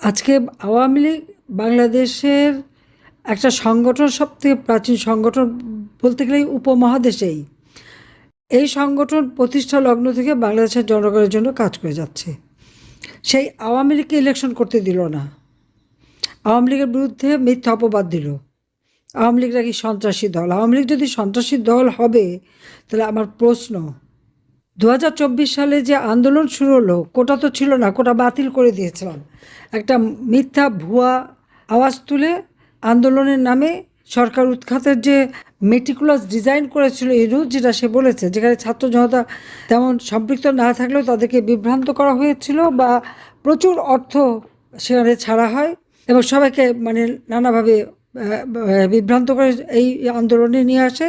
আজকে আওয়ামী লীগ বাংলাদেশের একটা সংগঠন, সবথেকে প্রাচীন সংগঠন বলতে গেলে উপমহাদেশেই। এই সংগঠন প্রতিষ্ঠা লগ্ন থেকে বাংলাদেশের জনগণের জন্য কাজ করে যাচ্ছে। সেই আওয়ামী লীগকে ইলেকশন করতে দিল না, আওয়ামী লীগের বিরুদ্ধে মিথ্যা অপবাদ দিল। আওয়ামী লীগ নাকি সন্ত্রাসী দল। আওয়ামী লীগ যদি সন্ত্রাসী দল হবে, তাহলে আমার প্রশ্ন, 2024 সালে যে আন্দোলন শুরু হলো, কোটা তো ছিল না, কোটা বাতিল করে দিয়েছিলাম। একটা মিথ্যা ভুয়া আওয়াজ তুলে আন্দোলনের নামে সরকার উৎখাতের যে মেটিকুলাস ডিজাইন করেছিল ইউনূস, যেটা সে বলেছে, যেখানে ছাত্র জনতা তেমন সম্পৃক্ত না থাকলেও তাদেরকে বিভ্রান্ত করা হয়েছিল বা প্রচুর অর্থ সেখানে ছাড়া হয় এবং সবাইকে নানাভাবে বিভ্রান্ত করে এই আন্দোলনে নিয়ে আসে।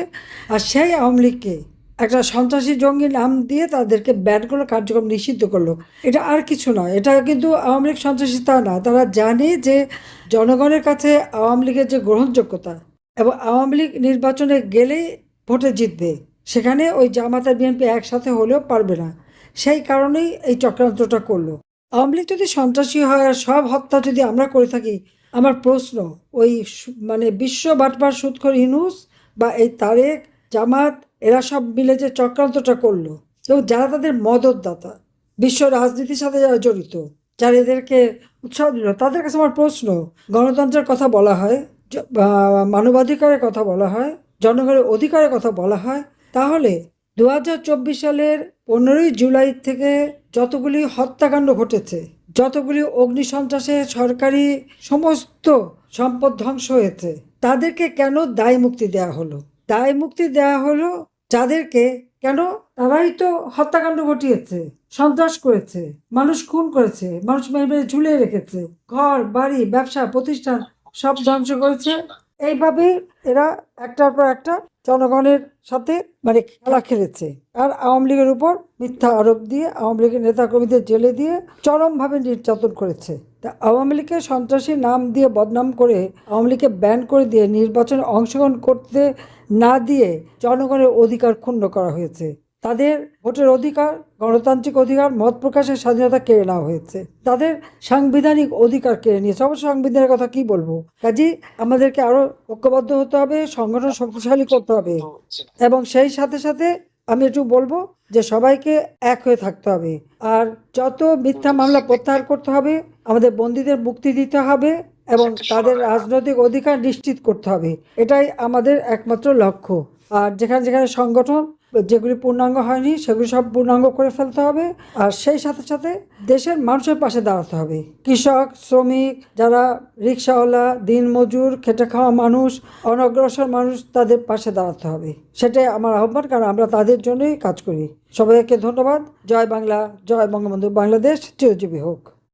আর সেই আওয়ামী লীগকে একটা সন্ত্রাসী জঙ্গি নাম দিয়ে তাদেরকে ব্যান করলো, কার্যক্রম নিষিদ্ধ করলো। এটা আর কিছু নয়, এটা কিন্তু আওয়ামী লীগ সন্ত্রাসী তা না। তারা জানে যে জনগণের কাছে আওয়ামী লীগের যে গ্রহণযোগ্যতা, এবং আওয়ামী লীগ নির্বাচনে গেলেই ভোটে জিতবে, সেখানে ওই জামাত আর বিএনপি একসাথে হলেও পারবে না। সেই কারণেই এই চক্রান্তটা করলো। আওয়ামী লীগ যদি সন্ত্রাসী হয় আর সব হত্যা যদি আমরা করে থাকি, আমার প্রশ্ন, ওই বিশ্ব বাটপার সুদখোর ইউনূস বা এই তারেক, জামাত, এরা সব মিলে যে চক্রান্তটা করলো, এবং যারা তাদের মদতদাতা, বিশ্ব রাজনীতির সাথে যারা জড়িত, যারা এদেরকে উৎসাহ দিল, তাদের কাছে আমার প্রশ্ন, গণতন্ত্রের কথা বলা হয়, মানবাধিকারের কথা বলা হয়, জনগণের অধিকারের কথা বলা হয়, তাহলে 2024 সালের 15ই জুলাই থেকে যতগুলি হত্যাকাণ্ড ঘটেছে, যতগুলি অগ্নিসন্ত্রাসে সরকারি সমস্ত সম্পদ ধ্বংস হয়েছে, তাদেরকে কেন দায় মুক্তি দেওয়া হলো? দায় মুক্তি দেওয়া হলো যাদেরকে, কেন? তারাই তো হত্যাকাণ্ড ঘটিয়েছে, সন্ত্রাস করেছে, মানুষ খুন করেছে, মানুষ মেরে মেরে ঝুলিয়ে রেখেছে, ঘর বাড়ি ব্যবসা প্রতিষ্ঠান সব ধ্বংস করেছে। এইভাবে এরা একটার পর একটা জনগণের সাথে খেলা খেলেছে। আর আওয়ামী লীগের উপর মিথ্যা আরোপ দিয়ে আওয়ামী লীগের নেতাকর্মীদের জেলে দিয়ে চরমভাবে নির্যাতন করেছে। তা আওয়ামী লীগকে সন্ত্রাসী নাম দিয়ে বদনাম করে, আওয়ামী লীগকে ব্যান করে দিয়ে, নির্বাচনে অংশগ্রহণ করতে না দিয়ে জনগণের অধিকার ক্ষুণ্ণ করা হয়েছে। তাদের ভোটের অধিকার, গণতান্ত্রিক অধিকার, মত প্রকাশের স্বাধীনতা কেড়ে নেওয়া হয়েছে। তাদের সাংবিধানিক অধিকার কেড়ে নিয়েছে। অবশ্য সংবিধানের কথা কি বলবো, কাজেই আমাদেরকে আরো ঐক্যবদ্ধ হতে হবে, সংগঠন শক্তিশালী করতে হবে, এবং সেই সাথে সাথে আমি একটু বলবো যে সবাইকে এক হয়ে থাকতে হবে। আর যত মিথ্যা মামলা প্রত্যাহার করতে হবে, আমাদের বন্দীদের মুক্তি দিতে হবে এবং তাদের রাজনৈতিক অধিকার নিশ্চিত করতে হবে। এটাই আমাদের একমাত্র লক্ষ্য। আর যেখানে যেখানে সংগঠন যেগুলি পূর্ণাঙ্গ হয়নি, সেগুলি সব পূর্ণাঙ্গ করে ফেলতে হবে। আর সেই সাথে সাথে দেশের মানুষের পাশে দাঁড়াতে হবে। কৃষক, শ্রমিক, যারা রিক্সাওয়ালা, দিনমজুর, খেটে খাওয়া মানুষ, অনগ্রসর মানুষ, তাদের পাশে দাঁড়াতে হবে। সেটাই আমার আহ্বান, কারণ আমরা তাদের জন্যই কাজ করি। সবাইকে ধন্যবাদ। জয় বাংলা, জয় বঙ্গবন্ধু। বাংলাদেশ চিরজীবী হোক।